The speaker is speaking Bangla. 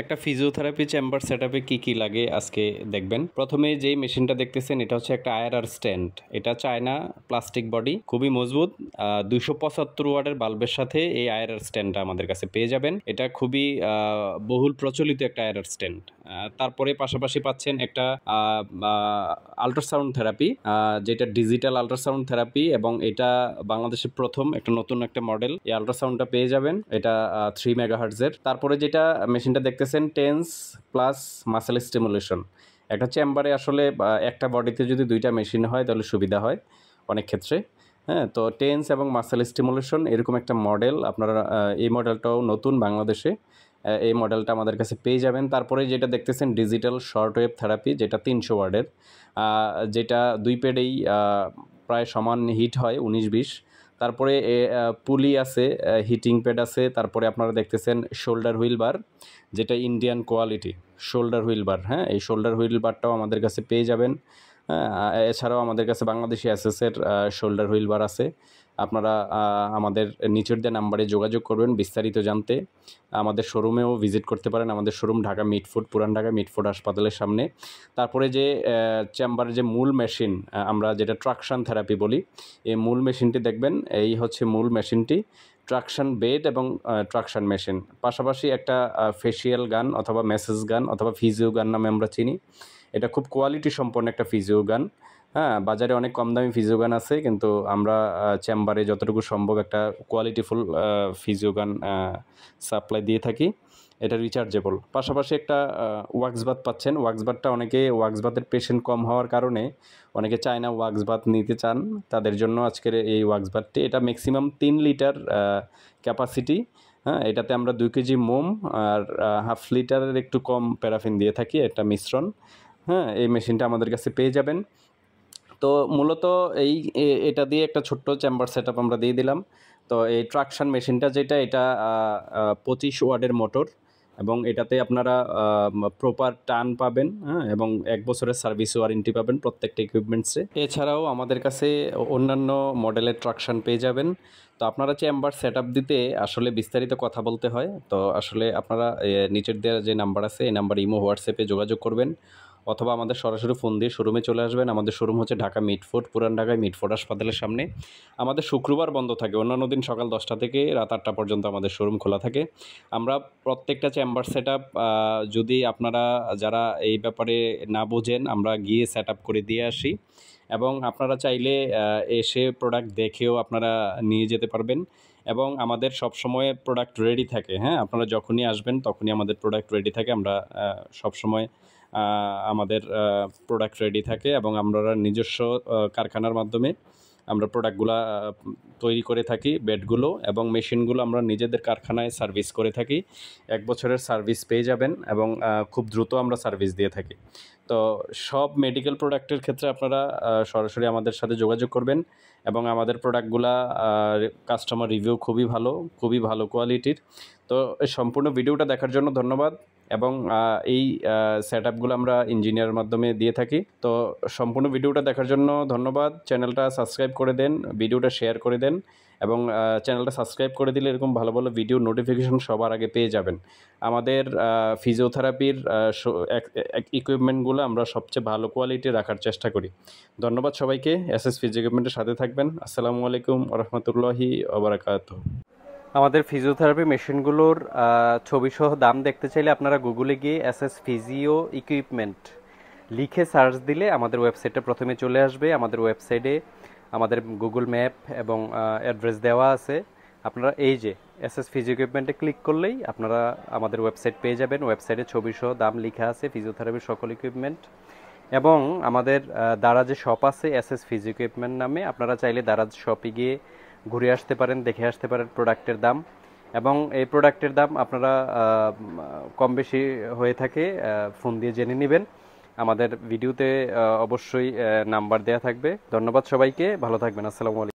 একটা ফিজিওথেরাপি চেম্বার সেটআপে কি লাগে আজকে দেখবেন। প্রথমে যেই মেশিনটা দেখতেছেন এটা হচ্ছে একটা আইআরআর স্ট্যান্ড। এটা চায়না প্লাস্টিক বডি, খুবই মজবুত। 275 ওয়াটের বাল্বের সাথে এই আইআরআর স্ট্যান্ডটা আমাদের কাছে পেয়ে যাবেন। এটা খুবই বহুল প্রচলিত একটা আইআরআর স্ট্যান্ড। তারপরে পাশাপাশি পাচ্ছেন একটা আল্ট্রাসাউন্ড থেরাপি, যেটা ডিজিটাল আল্ট্রাসাউন্ড থেরাপি, এবং এটা বাংলাদেশের প্রথম একটা নতুন একটা মডেল। এই আল্ট্রাসাউন্ডটা পেয়ে যাবেন, এটা 3 মেগাহার্টজের। তারপরে যেটা মেশিনটা দেখতেছেন টেন্স প্লাস মাসেল স্টিমুলেশন। একটা চেম্বারে আসলে একটা বডিতে যদি দুইটা মেশিন হয় তাহলে সুবিধা হয় অনেক ক্ষেত্রে। হ্যাঁ, তো টেন্স এবং মাসেল স্টিমুলেশন এরকম একটা মডেল আপনারা, এই মডেলটাও নতুন বাংলাদেশে। এই মডেলটা আমাদের কাছে পেয়ে যাবেন। তারপরে যেটা দেখতেছেন ডিজিটাল শর্ট ওয়েভ থেরাপি, যেটা 300 ওয়ার্ডের, যেটা দুই পেডেই প্রায় সমান হিট হয় 19-20। তারপরে পুলি আছে, হিটিং প্যাড আছে। তারপরে আপনারা দেখতেছেন শোল্ডার হুইল বার, যেটা ইন্ডিয়ান কোয়ালিটি শোল্ডার হুইল বার। হ্যাঁ, এই শোল্ডার হুইল বারটাও আমাদের কাছে পেয়ে যাবেন। এছাড়াও আমাদের কাছে বাংলাদেশি অ্যাসেসের শোল্ডার হুইল বার আছে। আপনারা আমাদের নিচের দিয়ে নাম্বারে যোগাযোগ করবেন বিস্তারিত জানতে। আমাদের শোরুমেও ভিজিট করতে পারেন। আমাদের শোরুম ঢাকা মিটফুড, পুরান ঢাকা মিটফুড হাসপাতালের সামনে। তারপরে যে চেম্বারের যে মূল মেশিন, আমরা যেটা ট্রাকশন থেরাপি বলি, এই মূল মেশিনটি দেখবেন। এই হচ্ছে মূল মেশিনটি, ট্রাকশন বেড এবং ট্রাকশন মেশিন। পাশাপাশি একটা ফেসিয়াল গান অথবা ম্যাসেজ গান অথবা ফিজিও গান নামে আমরা চিনি। এটা খুব কোয়ালিটি সম্পন্ন একটা ফিজিও গান। হ্যাঁ, বাজারে অনেক কম দামি ফিজিও গান আছে, কিন্তু আমরা চেম্বারে যতটুকু সম্ভব একটা কোয়ালিটিফুল ফিজিও গান সাপ্লাই দিয়ে থাকি। এটা রিচার্জেবল। পাশাপাশি একটা ওয়াক্স বাথ পাচ্ছেন। ওয়াক্স বাথটা অনেকে, ওয়াক্স বাথের পেশেন্ট কম হওয়ার কারণে অনেকে চায় না ওয়াক্স বাথ নিতে চান, তাদের জন্য আজকের এই ওয়াক্স বাথটি। এটা ম্যাক্সিমাম 3 লিটার ক্যাপাসিটি। হ্যাঁ, এটাতে আমরা 2 কেজি মোম আর হাফ লিটারের একটু কম প্যারাফিন দিয়ে থাকি, একটা মিশ্রণ। হ্যাঁ, এই মেশিনটা আমাদের কাছে পেয়ে যাবেন। তো মূলত এটা দিয়ে একটা ছোট্ট চেম্বার সেটআপ আমরা দিয়ে দিলাম। তো এই ট্রাকশন মেশিনটা যেটা, এটা 25 ওয়াটের মোটর, এবং এটাতে আপনারা প্রপার টার্ন পাবেন। হ্যাঁ, এবং 1 বছরের সার্ভিস ওয়ারেন্টি পাবেন প্রত্যেকটা ইকুইপমেন্টসে। এছাড়াও আমাদের কাছে অন্যান্য মডেলের ট্রাকশন পেয়ে যাবেন। তো আপনারা চেম্বার সেটআপ দিতে আসলে বিস্তারিত কথা বলতে হয়। তো আসলে আপনারা নিচের দেওয়া যে নাম্বার আছে, এই নাম্বার ইমো হোয়াটসঅ্যাপে যোগাযোগ করবেন, অথবা আমাদের সরাসরি ফোন দিয়ে শোরুমে চলে আসবেন। আমাদের শোরুম হচ্ছে ঢাকা মিটফোর্ড, পুরান ঢাকায় মিটফোর্ড হাসপাতালের সামনে। আমাদের শুক্রবার বন্ধ থাকে, অন্যান্য দিন সকাল 10টা থেকে রাত 8টা পর্যন্ত আমাদের শোরুম খোলা থাকে। আমরা প্রত্যেকটা চেম্বার সেটআপ, যদি আপনারা যারা এই ব্যাপারে না বোঝেন, আমরা গিয়ে সেটআপ করে দিয়ে আসি, এবং আপনারা চাইলে এসে প্রোডাক্ট দেখেও আপনারা নিয়ে যেতে পারবেন। এবং আমাদের সবসময় প্রোডাক্ট রেডি থাকে। হ্যাঁ, আপনারা যখনই আসবেন তখনই আমাদের প্রোডাক্ট রেডি থাকে। আমরা সবসময় আমাদের প্রোডাক্ট রেডি থাকে, এবং আমরা নিজস্ব কারখানার মাধ্যমে আমরা প্রোডাক্টগুলো তৈরি করে থাকি। বেডগুলো এবং মেশিনগুলো আমরা নিজেদের কারখানায় সার্ভিস করে থাকি। 1 বছরের সার্ভিস পেয়ে যাবেন, এবং খুব দ্রুত আমরা সার্ভিস দিয়ে থাকি। তো সব মেডিকেল প্রোডাক্টের ক্ষেত্রে আপনারা সরাসরি আমাদের সাথে যোগাযোগ করবেন, এবং আমাদের প্রোডাক্টগুলা কাস্টমার রিভিউ খুবই ভালো কোয়ালিটির। তো সম্পূর্ণ ভিডিওটা দেখার জন্য ধন্যবাদ। এবং এই সেটআপগুলো আমরা ইঞ্জিনিয়ারের মাধ্যমে দিয়ে থাকি। তো সম্পূর্ণ ভিডিওটা দেখার জন্য ধন্যবাদ। চ্যানেলটা সাবস্ক্রাইব করে দেন, ভিডিওটা শেয়ার করে দেন, এবং চ্যানেলটা সাবস্ক্রাইব করে দিলে এরকম ভালো ভালো ভিডিও নোটিফিকেশন সবার আগে পেয়ে যাবেন। আমাদের ফিজিওথেরাপির ইকুইপমেন্টগুলো আমরা সবচেয়ে ভালো কোয়ালিটি রাখার চেষ্টা করি। ধন্যবাদ সবাইকে। এসএস ফিজিও ইকুইপমেন্টের সাথে থাকবেন। আসসালামু আলাইকুম ওয়া রাহমাতুল্লাহি ওয়া বারাকাতুহু। আমাদের ফিজিওথেরাপি মেশিনগুলোর ছবিসহ দাম দেখতে চাইলে আপনারা গুগলে গিয়ে এসএস ফিজিও ইকুইপমেন্ট লিখে সার্চ দিলে আমাদের ওয়েবসাইটে প্রথমে চলে আসবে। আমাদের ওয়েবসাইটে আমাদের গুগল ম্যাপ এবং অ্যাড্রেস দেওয়া আছে। আপনারা এই যে এসএস ফিজিও ইকুইপমেন্টে ক্লিক করলেই আপনারা আমাদের ওয়েবসাইট পেয়ে যাবেন। ওয়েবসাইটে ছবিসহ দাম লেখা আছে ফিজিওথেরাপির সকল ইকুইপমেন্ট। এবং আমাদের দারাজে শপ আছে এসএস ফিজিও ইকুইপমেন্ট নামে। আপনারা চাইলে দারাজ শপে গিয়ে ঘুরে আসতে পারেন, দেখে আসতে পারেন প্রোডাক্টের দাম। এবং এই প্রোডাক্টের দাম আপনারা কম বেশি হয়ে থাকে, ফোন দিয়ে জেনে নেবেন। আমাদের ভিডিওতে অবশ্যই নাম্বার দেওয়া থাকবে। ধন্যবাদ সবাইকে, ভালো থাকবেন। আসসালামু আলাইকুম।